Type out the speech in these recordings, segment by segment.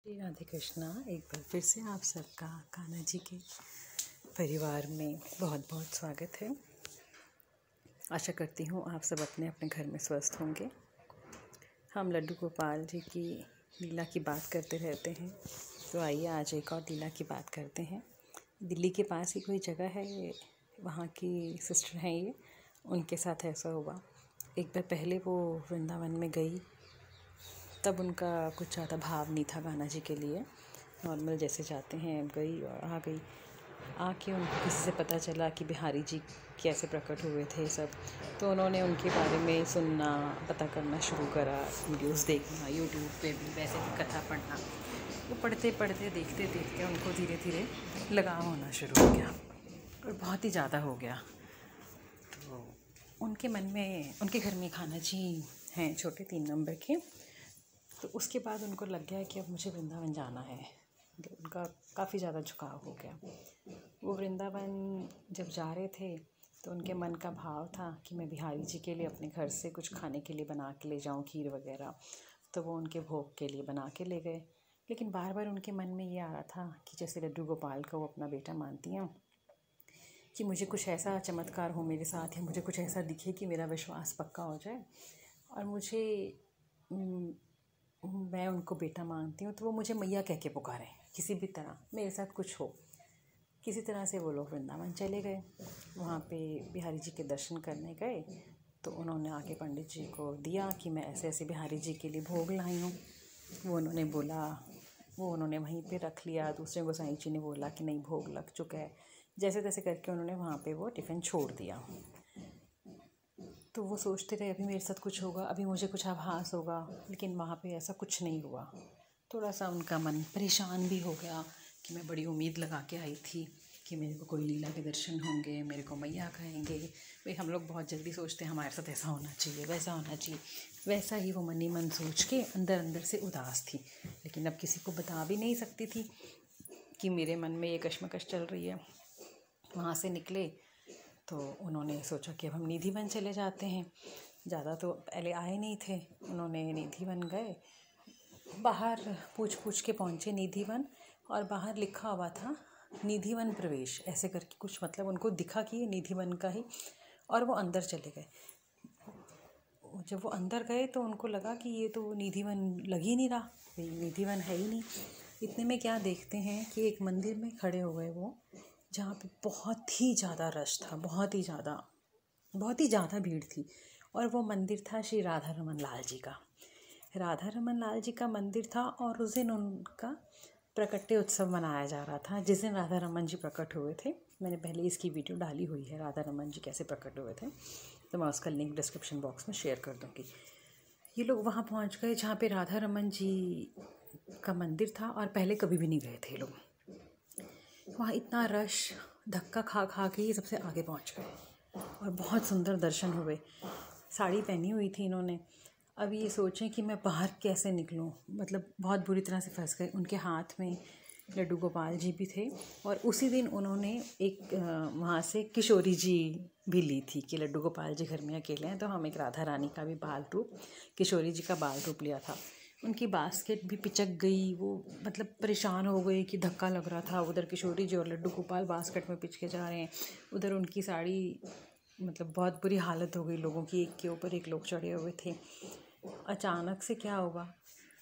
श्री राधे कृष्णा। एक बार फिर से आप सबका कान्हा जी के परिवार में बहुत बहुत स्वागत है। आशा करती हूँ आप सब अपने अपने घर में स्वस्थ होंगे। हम लड्डू गोपाल जी की लीला की बात करते रहते हैं, तो आइए आज एक और लीला की बात करते हैं। दिल्ली के पास ही कोई जगह है, वहाँ की सिस्टर हैं ये, उनके साथ ऐसा हुआ। एक बार पहले वो वृंदावन में गई, तब उनका कुछ ज़्यादा भाव नहीं था कान्हा जी के लिए। नॉर्मल जैसे जाते हैं, गई और आ गई। आके उनको किसी से पता चला कि बिहारी जी कैसे प्रकट हुए थे सब, तो उन्होंने उनके बारे में सुनना, पता करना शुरू करा, वीडियोस देखना यूट्यूब पे भी, वैसे भी कथा पढ़ना। वो पढ़ते पढ़ते देखते देखते उनको धीरे धीरे लगाव होना शुरू हो गया और बहुत ही ज़्यादा हो गया। तो उनके मन में, उनके घर में कान्हा जी हैं छोटे 3 नंबर के, तो उसके बाद उनको लग गया कि अब मुझे वृंदावन जाना है। उनका काफ़ी ज़्यादा झुकाव हो गया। वो वृंदावन जब जा रहे थे तो उनके मन का भाव था कि मैं बिहारी जी के लिए अपने घर से कुछ खाने के लिए बना के ले जाऊं, खीर वगैरह। तो वो उनके भोग के लिए बना के ले गए। लेकिन बार बार उनके मन में ये आ रहा था कि जैसे लड्डू गोपाल को वो अपना बेटा मानती हैं, कि मुझे कुछ ऐसा चमत्कार हो मेरे साथ, या मुझे कुछ ऐसा दिखे कि मेरा विश्वास पक्का हो जाए और मुझे मैं उनको बेटा मानती हूँ, तो वो मुझे मैया कह के पुकारें, किसी भी तरह मेरे साथ कुछ हो। किसी तरह से वो लोग वृंदावन चले गए। वहाँ पे बिहारी जी के दर्शन करने गए, तो उन्होंने आके पंडित जी को दिया कि मैं ऐसे ऐसे बिहारी जी के लिए भोग लाई हूँ। वो उन्होंने बोला, वो उन्होंने वहीं पे रख लिया। दूसरे गोसाई जी ने बोला कि नहीं, भोग लग चुका है। जैसे तैसे करके उन्होंने वहाँ पे वो टिफ़िन छोड़ दिया। तो वो सोचते रहे अभी मेरे साथ कुछ होगा, अभी मुझे कुछ आभास होगा, लेकिन वहाँ पे ऐसा कुछ नहीं हुआ। थोड़ा सा उनका मन परेशान भी हो गया कि मैं बड़ी उम्मीद लगा के आई थी कि मेरे को कोई लीला के दर्शन होंगे, मेरे को मैया कहेंगे। भाई हम लोग बहुत जल्दी सोचते हैं हमारे साथ ऐसा होना चाहिए, वैसा होना चाहिए। वैसा ही वो मन ही मन सोच के अंदर अंदर से उदास थी, लेकिन अब किसी को बता भी नहीं सकती थी कि मेरे मन में ये कश्मकश चल रही है। वहाँ से निकले तो उन्होंने सोचा कि अब हम निधिवन चले जाते हैं। ज़्यादा तो पहले आए नहीं थे, उन्होंने निधिवन गए। बाहर पूछ पूछ के पहुँचे निधिवन, और बाहर लिखा हुआ था निधिवन प्रवेश, ऐसे करके कुछ, मतलब उनको दिखा कि ये निधिवन का ही, और वो अंदर चले गए। जब वो अंदर गए तो उनको लगा कि ये तो निधिवन लग ही नहीं रहा, निधिवन है ही नहीं। इतने में क्या देखते हैं कि एक मंदिर में खड़े हो गए वो, जहाँ पे बहुत ही ज़्यादा रश था, बहुत ही ज़्यादा भीड़ थी। और वो मंदिर था श्री राधा रमन लाल जी का। राधा रमन लाल जी का मंदिर था, और उस दिन उनका प्रकट्य उत्सव मनाया जा रहा था, जिस दिन राधा रमन जी प्रकट हुए थे। मैंने पहले इसकी वीडियो डाली हुई है, राधा रमन जी कैसे प्रकट हुए थे, तो मैं उसका लिंक डिस्क्रिप्शन बॉक्स में शेयर कर दूँगी। ये लोग वहाँ पहुँच गए जहाँ पे राधा रमन जी का मंदिर था, और पहले कभी भी नहीं गए थे लोग। वहाँ इतना रश, धक्का खा खा के ये सबसे आगे पहुँच गए, और बहुत सुंदर दर्शन हुए। साड़ी पहनी हुई थी इन्होंने। अब ये सोचें कि मैं बाहर कैसे निकलूं, मतलब बहुत बुरी तरह से फंस गए। उनके हाथ में लड्डू गोपाल जी भी थे, और उसी दिन उन्होंने एक वहाँ से किशोरी जी भी ली थी कि लड्डू गोपाल जी घर में अकेले हैं, तो हम एक राधा रानी का भी बाल रूप, किशोरी जी का बाल रूप लिया था। उनकी बास्केट भी पिचक गई, वो मतलब परेशान हो गई कि धक्का लग रहा था। उधर किशोरी जी और लड्डू गोपाल बास्केट में पिच के जा रहे हैं, उधर उनकी साड़ी, मतलब बहुत बुरी हालत हो गई लोगों की, एक के ऊपर एक लोग चढ़े हुए थे। अचानक से क्या होगा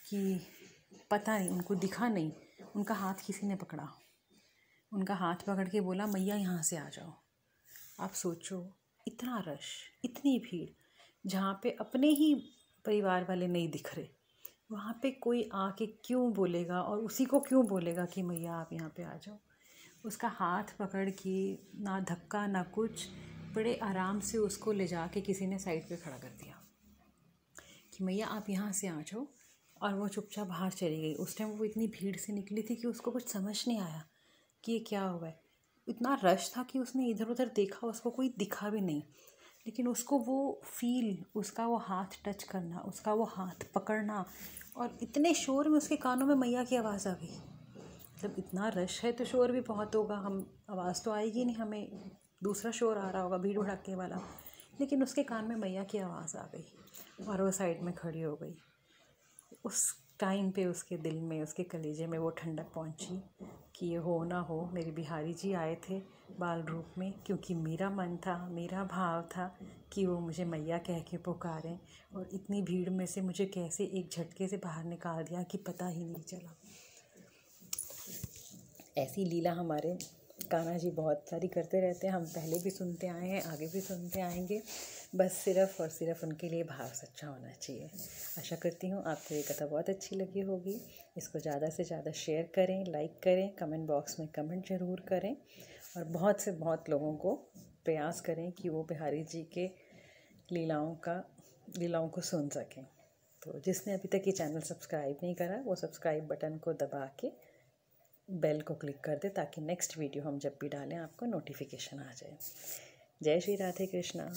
कि पता नहीं, उनको दिखा नहीं, उनका हाथ किसी ने पकड़ा। उनका हाथ पकड़ के बोला, मैया यहाँ से आ जाओ। आप सोचो, इतना रश, इतनी भीड़, जहाँ पे अपने ही परिवार वाले नहीं दिख रहे, वहाँ पे कोई आके क्यों बोलेगा, और उसी को क्यों बोलेगा कि मैया आप यहाँ पे आ जाओ। उसका हाथ पकड़ के, ना धक्का ना कुछ, बड़े आराम से उसको ले जाके किसी ने साइड पे खड़ा कर दिया कि मैया आप यहाँ से आ जाओ, और वो चुपचाप बाहर चली गई। उस टाइम वो इतनी भीड़ से निकली थी कि उसको कुछ समझ नहीं आया कि ये क्या हुआ है। इतना रश था कि उसने इधर उधर देखा, उसको कोई दिखा भी नहीं, लेकिन उसको वो फील, उसका वो हाथ टच करना, उसका वो हाथ पकड़ना, और इतने शोर में उसके कानों में मैया की आवाज़ आ गई। मतलब इतना रश है तो शोर भी बहुत होगा, हम आवाज़ तो आएगी नहीं, हमें दूसरा शोर आ रहा होगा, भीड़ भड़ाके वाला, लेकिन उसके कान में मैया की आवाज़ आ गई, और वो साइड में खड़ी हो गई। उस टाइम पे उसके दिल में, उसके कलेजे में वो ठंडक पहुंची कि ये हो ना हो, मेरे बिहारी जी आए थे बाल रूप में, क्योंकि मेरा मन था, मेरा भाव था कि वो मुझे मैया कह के पुकारें, और इतनी भीड़ में से मुझे कैसे एक झटके से बाहर निकाल दिया कि पता ही नहीं चला। ऐसी लीला हमारे कान्हा जी बहुत सारी करते रहते हैं, हम पहले भी सुनते आए हैं, आगे भी सुनते आएंगे। बस सिर्फ़ और सिर्फ उनके लिए भाव सच्चा होना चाहिए। आशा करती हूँ आपको ये कथा बहुत अच्छी लगी होगी। इसको ज़्यादा से ज़्यादा शेयर करें, लाइक करें, कमेंट बॉक्स में कमेंट ज़रूर करें, और बहुत से बहुत लोगों को प्रयास करें कि वो बिहारी जी के लीलाओं को सुन सकें। तो जिसने अभी तक ये चैनल सब्सक्राइब नहीं करा, वो सब्सक्राइब बटन को दबा के बेल को क्लिक कर दे, ताकि नेक्स्ट वीडियो हम जब भी डालें आपको नोटिफिकेशन आ जाए। जय श्री राधे कृष्णा।